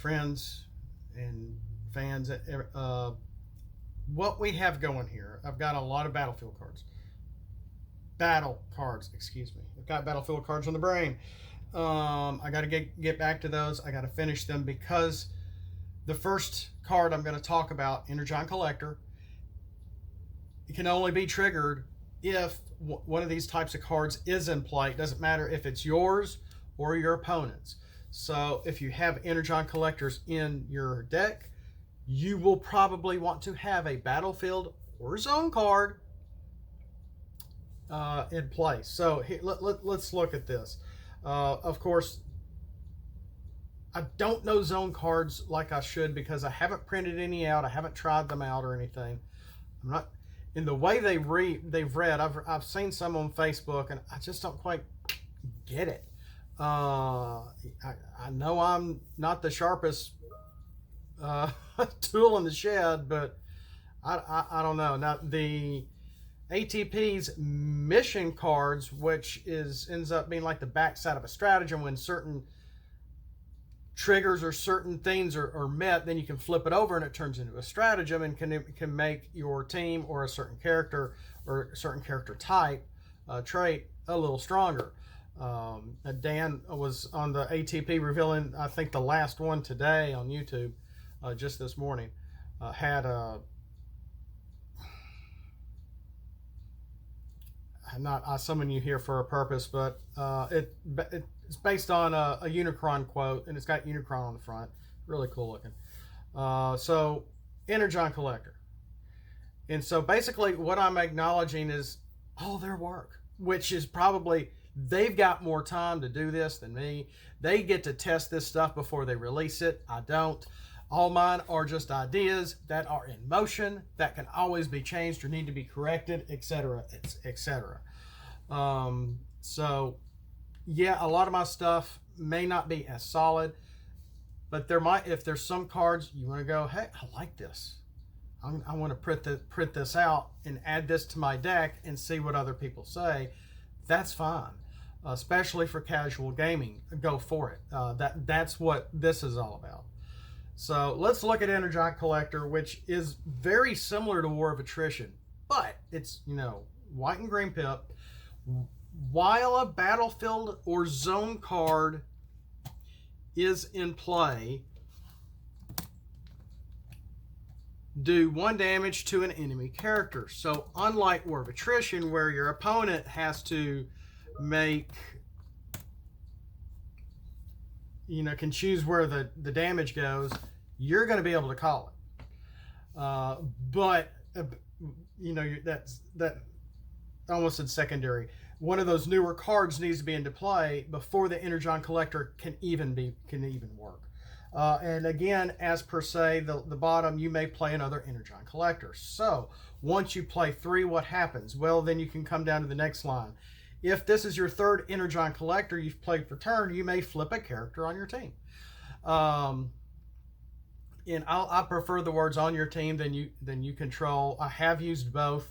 friends and fans. What we have going here, I've got a lot of battlefield cards. Excuse me. I've got battlefield cards on the brain. I got to get back to those. I got to finish them because the first card I'm going to talk about, Energon Collector, it can only be triggered if one of these types of cards is in play. It doesn't matter if it's yours or your opponent's. So if you have Energon Collectors in your deck, you will probably want to have a battlefield or zone card in place. So let's look at this. Of course, I don't know zone cards like I should because I haven't printed any out. I haven't tried them out or anything. I'm not in the way they've read. I've seen some on Facebook and I just don't quite get it. I know I'm not the sharpest tool in the shed, but I don't know. Now the ATP's mission cards, which ends up being like the backside of a stratagem. When certain triggers or certain things are met, then you can flip it over and it turns into a stratagem and can make your team or a certain character or a certain character type trait a little stronger. Dan was on the ATP revealing, I think the last one today on YouTube, just this morning, had a I summon you here for a purpose, but it's based on a Unicron quote, and it's got Unicron on the front. Really cool looking. So, Energon Collector. And so basically what I'm acknowledging is all their work, which is probably, they've got more time to do this than me. They get to test this stuff before they release it. I don't. All mine are just ideas that are in motion, that can always be changed or need to be corrected, etc., etc. So, yeah, a lot of my stuff may not be as solid, but if there's some cards you want to go, hey, I like this. I want to print this out and add this to my deck and see what other people say. That's fine, especially for casual gaming. Go for it. That's what this is all about. So let's look at Energon Collector, which is very similar to War of Attrition, but it's, white and green pip. While a battlefield or zone card is in play, do 1 damage to an enemy character. So unlike War of Attrition, where your opponent has to make, can choose where the damage goes, you're going to be able to call it. But that almost said secondary. One of those newer cards needs to be into play before the Energon Collector can even work. And again, as per se, the bottom, you may play another Energon Collector. So once you play 3, what happens? Well, then you can come down to the next line. If this is your 3rd Energon Collector you've played for turn, you may flip a character on your team. And I prefer the words on your team than you control. I have used both.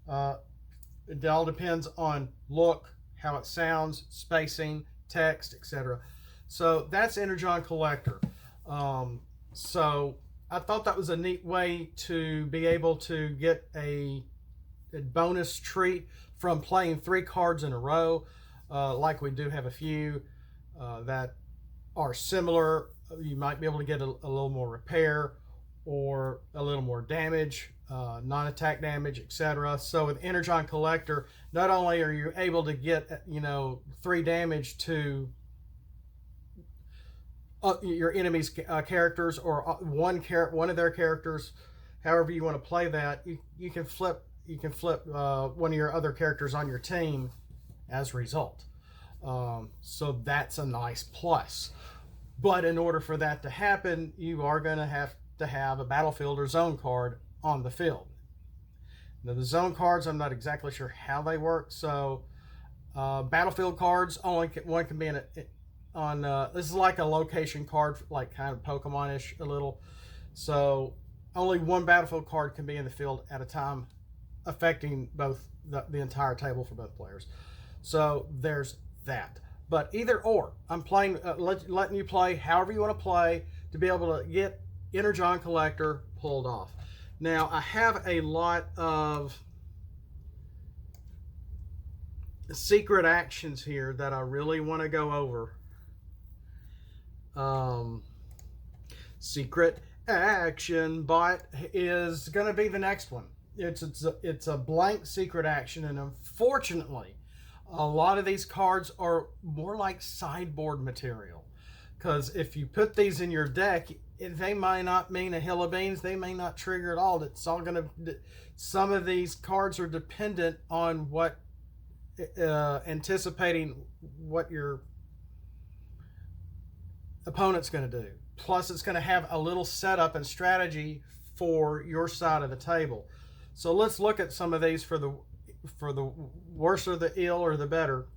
It all depends on look, how it sounds, spacing, text, etc. So that's Energon Collector. So I thought that was a neat way to be able to get a bonus treat from playing 3 cards in a row. Like we do have a few that are similar. You might be able to get a little more repair or a little more damage, non-attack damage, etc. So with Energon Collector, not only are you able to get 3 damage to your enemy's characters, or one of their characters, however you want to play that, you can flip one of your other characters on your team as a result. So that's a nice plus. But in order for that to happen, you are going to have a battlefield or zone card on the field. Now, the zone cards, I'm not exactly sure how they work. So battlefield cards, only one can be on this is like a location card, like kind of Pokemon-ish a little. So only one battlefield card can be in the field at a time, affecting both the entire table for both players. So there's that. But either or, I'm playing, letting you play however you want to play. to be able to get Energon Collector pulled off. Now, I have a lot of secret actions here that I really want to go over. Secret action bot is going to be the next one. It's a blank secret action, and unfortunately, a lot of these cards are more like sideboard material. Because if you put these in your deck, they might not mean a hill of beans. They may not trigger at all. It's all going to. Some of these cards are dependent on what, anticipating what your opponent's going to do. Plus, it's going to have a little setup and strategy for your side of the table. So let's look at some of these for the worse or the ill or the better.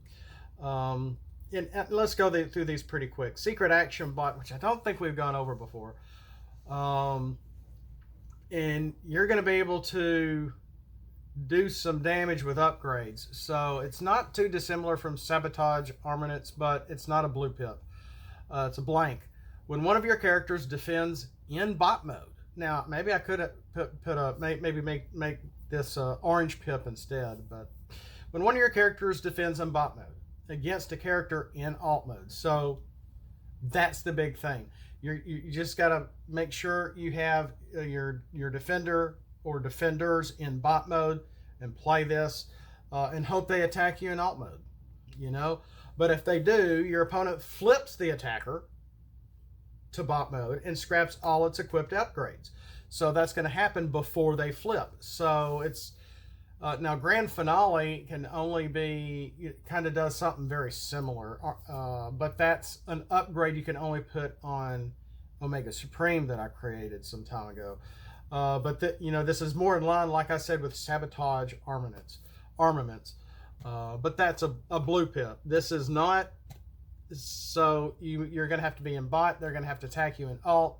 And let's go through these pretty quick. Secret action bot, which I don't think we've gone over before. And you're going to be able to do some damage with upgrades. So it's not too dissimilar from Sabotage Armaments, but it's not a blue pip. It's a blank. When one of your characters defends in bot mode. Now, maybe I could have make this orange pip instead, but when one of your characters defends in bot mode against a character in alt mode. So that's the big thing. You just got to make sure you have your defender or defenders in bot mode and play this and hope they attack you in alt mode, you know. But if they do, your opponent flips the attacker to bot mode and scraps all its equipped upgrades. So that's going to happen before they flip. So it's now Grand Finale can only be, it kind of does something very similar, but that's an upgrade you can only put on Omega Supreme that I created some time ago. But this is more in line, like I said, with Sabotage Armaments. But that's a blue pip. This is not. So you're going to have to be in bot. They're going to have to attack you in alt.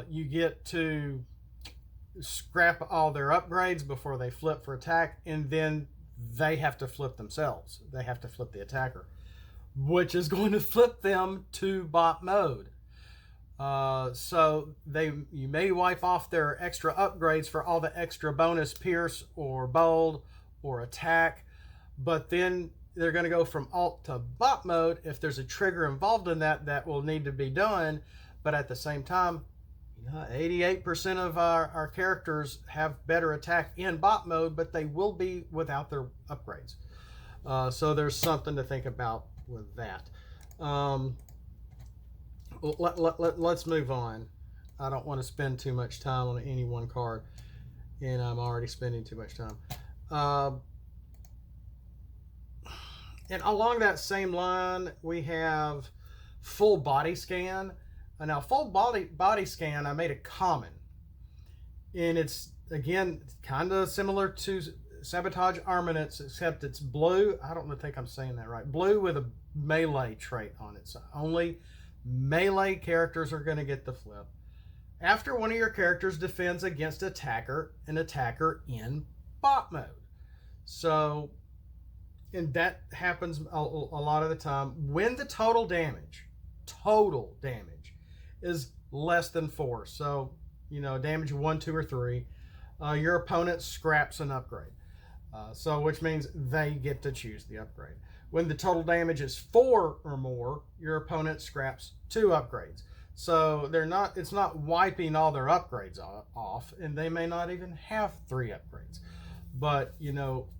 You get to scrap all their upgrades before they flip for attack, and then they have to flip themselves. They have to flip the attacker, which is going to flip them to bot mode. So you may wipe off their extra upgrades for all the extra bonus pierce or bold or attack, but then they're going to go from alt to bot mode. If there's a trigger involved in that will need to be done. But at the same time, 88% of our characters have better attack in bot mode, but they will be without their upgrades. So there's something to think about with that. Let's move on. I don't want to spend too much time on any one card, and I'm already spending too much time. And along that same line, we have full body scan. Now, full body scan, I made a common. And it's, again, kind of similar to Sabotage Armaments, except it's blue. I don't think I'm saying that right. Blue with a melee trait on it. So only melee characters are going to get the flip. After one of your characters defends against an attacker in bot mode. So, and that happens a lot of the time when the total damage is less than 4. So, damage 1, 2, or 3, your opponent scraps an upgrade. So, which means they get to choose the upgrade. When the total damage is 4 or more, your opponent scraps 2 upgrades. So it's not wiping all their upgrades off, and they may not even have 3 upgrades. But,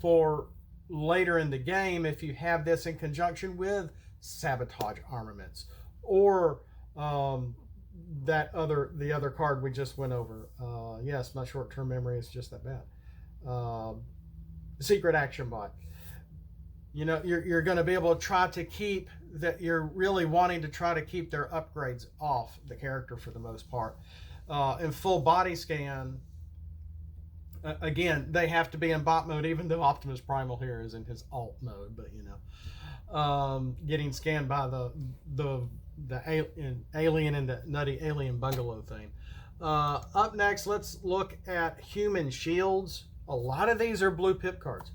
for later in the game, if you have this in conjunction with Sabotage Armaments or the other card we just went over. Yes, my short-term memory is just that bad. Secret action bot. You're going to be able to try to keep that. You're really wanting to try to keep their upgrades off the character for the most part. In full body scan, again, they have to be in bot mode, even though Optimus Primal here is in his alt mode. But getting scanned by the alien in the nutty alien bungalow thing. Up next, let's look at human shields. A lot of these are blue pip cards.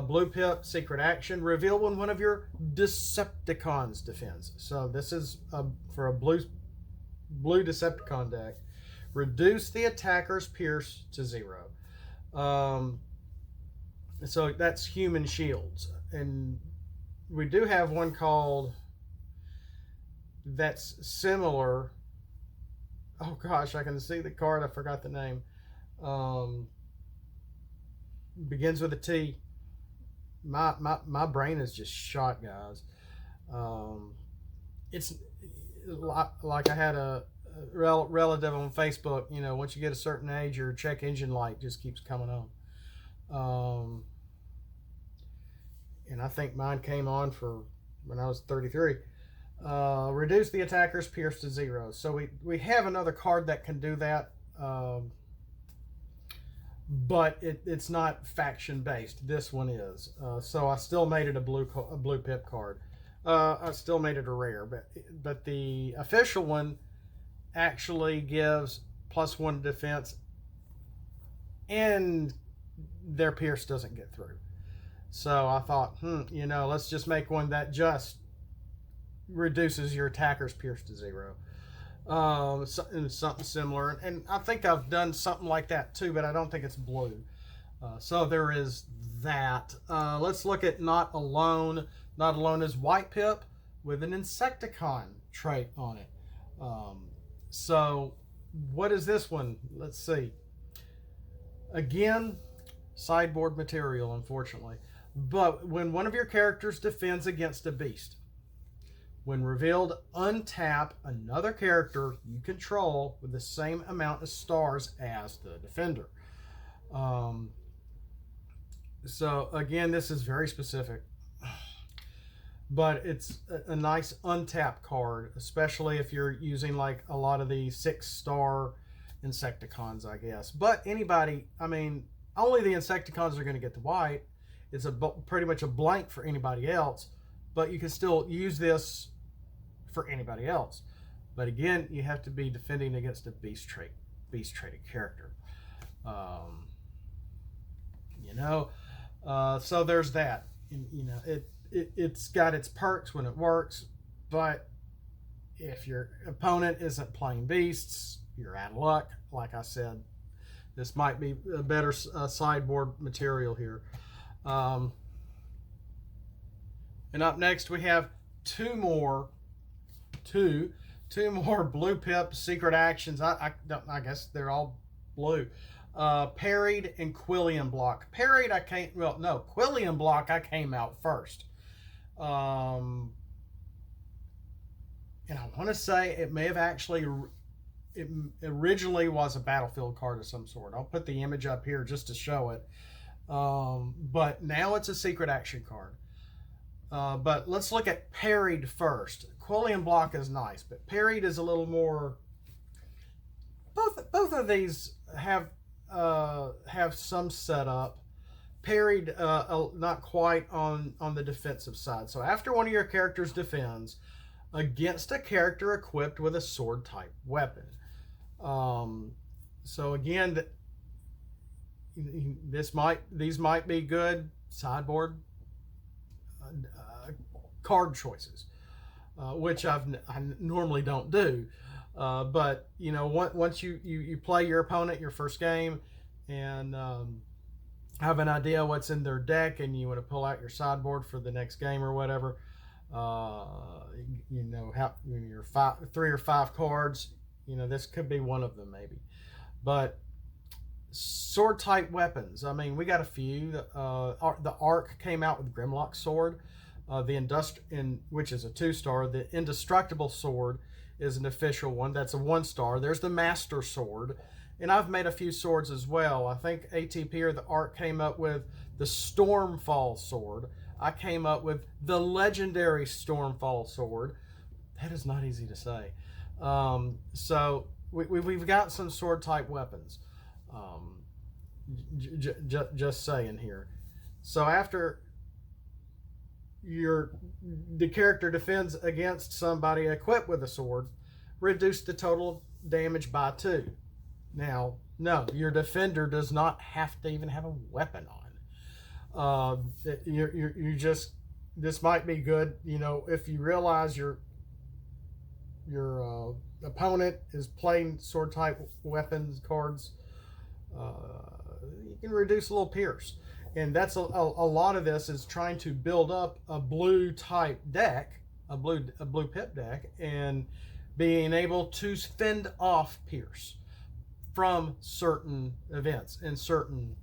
Blue pip, secret action, reveal when one of your Decepticons defends. So this is for a blue blue Decepticon deck. Reduce the attacker's pierce to 0. So that's human shields. And we do have one called that's similar. Oh gosh, I can see the card. I forgot the name. Begins with a T. My brain is just shot, guys. It's like I had a relative on Facebook. You know, once you get a certain age, your check engine light just keeps coming on. And I think mine came on for when I was 33. Reduce the attacker's pierce to 0. So we have another card that can do that. But it's not faction based. This one is. So I still made it a blue pip card. I still made it a rare, but the official one actually gives +1 defense, and their pierce doesn't get through. So I thought, you know, let's just make one that just reduces your attacker's pierce to 0. Something similar, and I think I've done something like that too, but I don't think it's blue. So there is that. Let's look at Not Alone. Not Alone is white pip with an Insecticon trait on it. So what is this one? Let's see. Again, sideboard material, unfortunately. But when one of your characters defends against a beast, when revealed, untap another character you control with the same amount of stars as the defender. So again, this is very specific, but it's a nice untap card, especially if you're using like a lot of the 6-star Insecticons, I guess. But anybody, I mean, only the Insecticons are going to get the white. It's pretty much a blank for anybody else, but you can still use this for anybody else. But again, you have to be defending against a beast traded character. You know, so there's that. You know, it's got its perks when it works, but if your opponent isn't playing beasts, you're out of luck. Like I said, this might be a better sideboard material here. And up next we have two more blue pip secret actions. I guess they're all blue. Parried and Quillion Block. Parried, Quillian Block I came out first. And I want to say it may have actually, it originally was a battlefield card of some sort. I'll put the image up here just to show it. But now it's a secret action card. But let's look at Parried first. Quillion Block is nice, but Parried is a little more. Both of these have some setup. Parried, not quite on the defensive side. So after one of your characters defends against a character equipped with a sword type weapon. So again, these might be good sideboard card choices, which I normally don't do. But you know, once you play your opponent your first game and have an idea what's in their deck, and you want to pull out your sideboard for the next game or whatever, you know, how your 3 or 5 cards, you know, this could be one of them maybe. But sword type weapons, I mean, we got a few. The Arc came out with Grimlock Sword, which is a 2-star. The Indestructible Sword is an official one. That's a 1-star. There's the Master Sword, and I've made a few swords as well. I think ATP or the Arc came up with the Stormfall Sword. I came up with the legendary Stormfall Sword. That is not easy to say. So we've got some sword type weapons. Just saying here. So after the character defends against somebody equipped with a sword, reduce the total damage by 2. Now, no, your defender does not have to even have a weapon on. You just, this might be good, you know, if you realize your your opponent is playing sword type weapons cards, you can reduce a little pierce. And that's a lot of this is trying to build up a blue type deck, a blue pip deck, and being able to fend off pierce from certain events and certain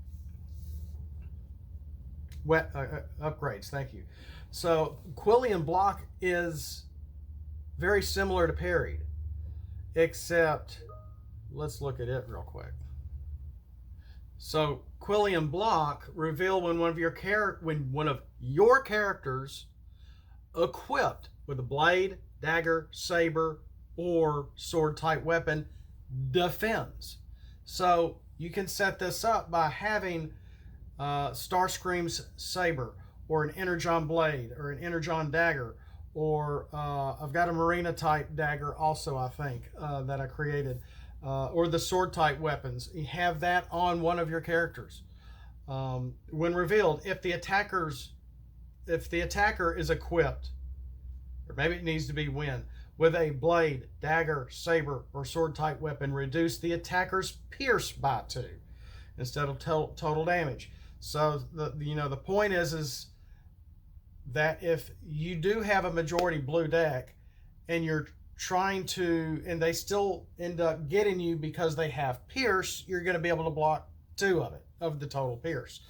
upgrades. Thank you. So Quillion Block is very similar to Parried, except let's look at it real quick. So Quillion Block reveal when one of your characters equipped with a blade, dagger, saber, or sword type weapon defends. So you can set this up by having Starscream's saber, or an Energon blade, or an Energon dagger, or I've got a Marina type dagger also, I think, that I created, or the sword type weapons. You have that on one of your characters. When revealed, if the attacker is equipped, or maybe it needs to be when, with a blade, dagger, saber, or sword type weapon, reduce the attacker's pierce by 2 instead of total damage. So the point is that if you do have a majority blue deck and you're trying to, and they still end up getting you because they have pierce, you're going to be able to block 2 of the total pierce.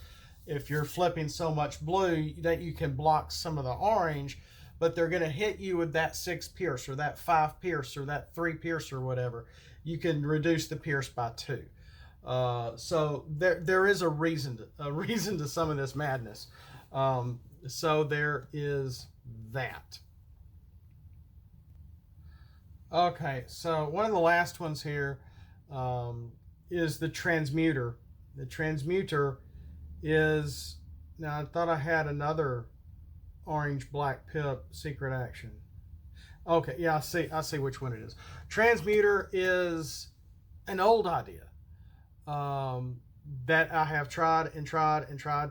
If you're flipping so much blue that you can block some of the orange, but they're going to hit you with that 6 pierce or that 5 pierce or that 3 pierce or whatever, you can reduce the pierce by 2. So there is a reason to some of this madness. So there is that. Okay, so one of the last ones here is the Transmuter. The Transmuter is, now I thought I had another orange black pip secret action. Okay, yeah, I see which one it is. Transmuter is an old idea that I have tried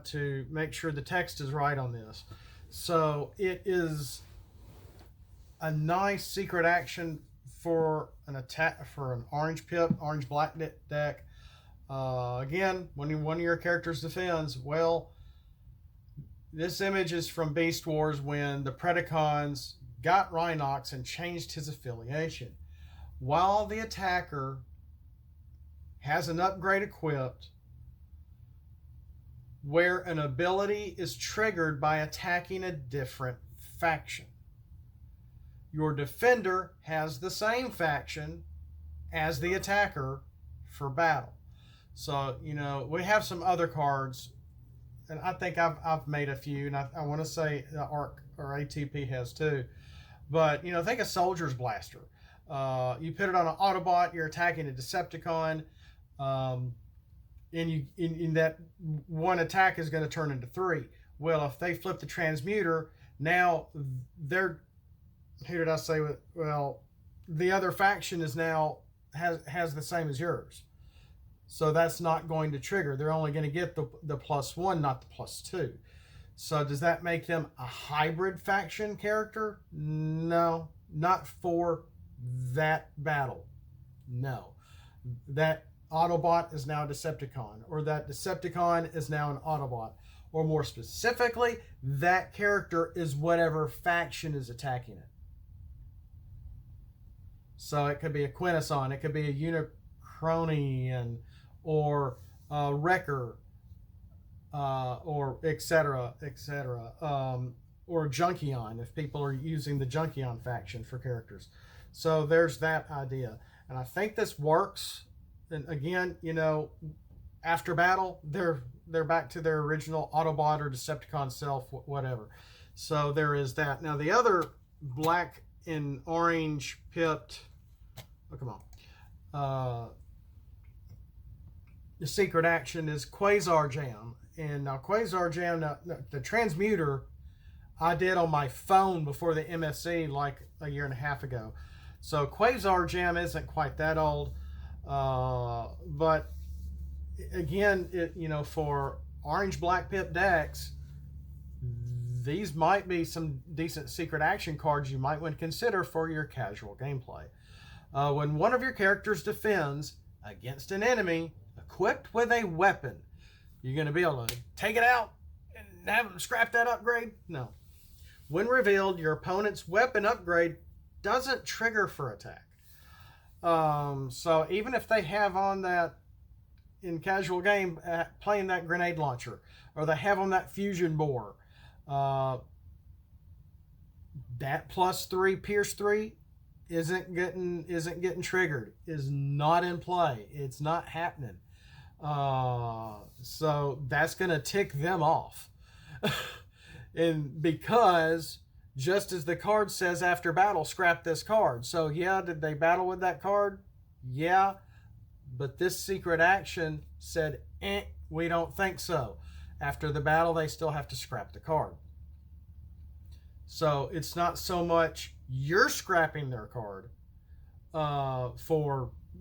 to make sure the text is right on this. So it is a nice secret action for an attack, for an orange pip, orange black deck. Again, when one of your characters defends, well, this image is from Beast Wars when the Predacons got Rhinox and changed his affiliation. While the attacker has an upgrade equipped where an ability is triggered by attacking a different faction, your defender has the same faction as the attacker for battle. So, we have some other cards, and I think I've made a few, and I want to say ARC or ATP has too. But, think of Soldier's Blaster. You put it on an Autobot, you're attacking a Decepticon, and in that one attack is going to turn into 3. Well, if they flip the Transmuter, now they're, who did I say? Well, the other faction is now has the same as yours. So that's not going to trigger. They're only going to get the +1, not the +2. So does that make them a hybrid faction character? No, not for that battle. No. That Autobot is now a Decepticon, or that Decepticon is now an Autobot. Or more specifically, that character is whatever faction is attacking it. So it could be a Quintesson, it could be a Unicronian, or Wrecker, or etc., or Junkion, if people are using the Junkion faction for characters. So there's that idea. And I think this works. And again, after battle, they're back to their original Autobot or Decepticon self, whatever. So there is that. Now the other black and orange pipped, the secret action is Quasar Jam. And now Quasar Jam, the Transmuter, I did on my phone before the MSC like a year and a half ago. So Quasar Jam isn't quite that old. But again, for orange black pip decks, these might be some decent secret action cards you might want to consider for your casual gameplay. When one of your characters defends against an enemy equipped with a weapon, you're going to be able to take it out and have them scrap that upgrade? No. When revealed, your opponent's weapon upgrade doesn't trigger for attack. So even if they have on that, in casual game, playing that grenade launcher, or they have on that fusion bore, that +3 Pierce 3 isn't getting triggered, is not in play. It's not happening. So that's going to tick them off. And because just as the card says after battle, scrap this card. So yeah, did they battle with that card? Yeah. But this secret action said, we don't think so. After the battle, they still have to scrap the card. So it's not so much you're scrapping their card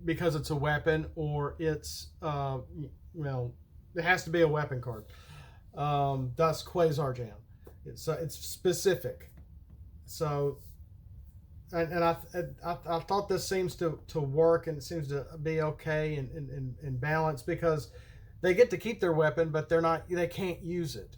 because it's a weapon, or it's it has to be a weapon card. Thus Quasar Jam. It's specific. So, and I thought this seems to work, and it seems to be okay and balanced, because they get to keep their weapon, but they can't use it.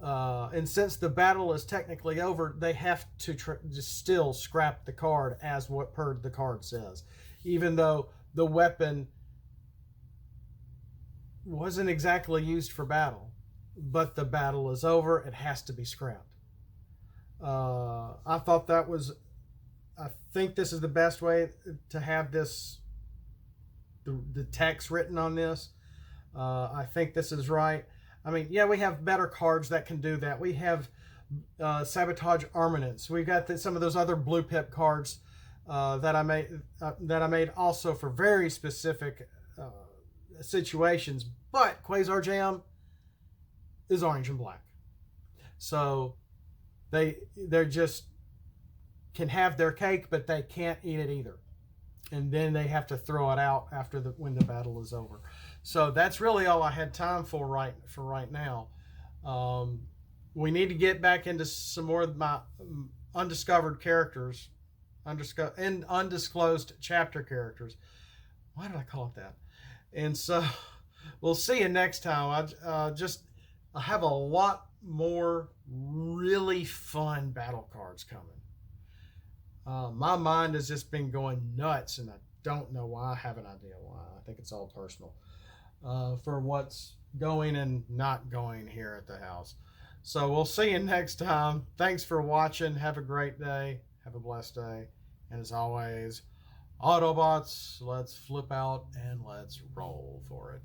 And since the battle is technically over, they have to just still scrap the card as what the card says, even though the weapon wasn't exactly used for battle. But the battle is over, it has to be scrapped. I think this is the best way to have this, the text written on this. I think this is right. I mean, yeah, we have better cards that can do that. We have Sabotage Armaments. We've got some of those other blue pip cards that I made also for very specific situations. But Quasar Jam is orange and black, so they're just can have their cake, but they can't eat it either, and then they have to throw it out when the battle is over. So that's really all I had time for right now. We need to get back into some more of my undiscovered characters, and undisclosed chapter characters. Why did I call it that? And so we'll see you next time. I have a lot more really fun battle cards coming. My mind has just been going nuts, and I don't know why. I have an idea why. I think it's all personal for what's going and not going here at the house. So we'll see you next time. Thanks for watching. Have a great day. Have a blessed day. And as always, Autobots, let's flip out and let's roll for it.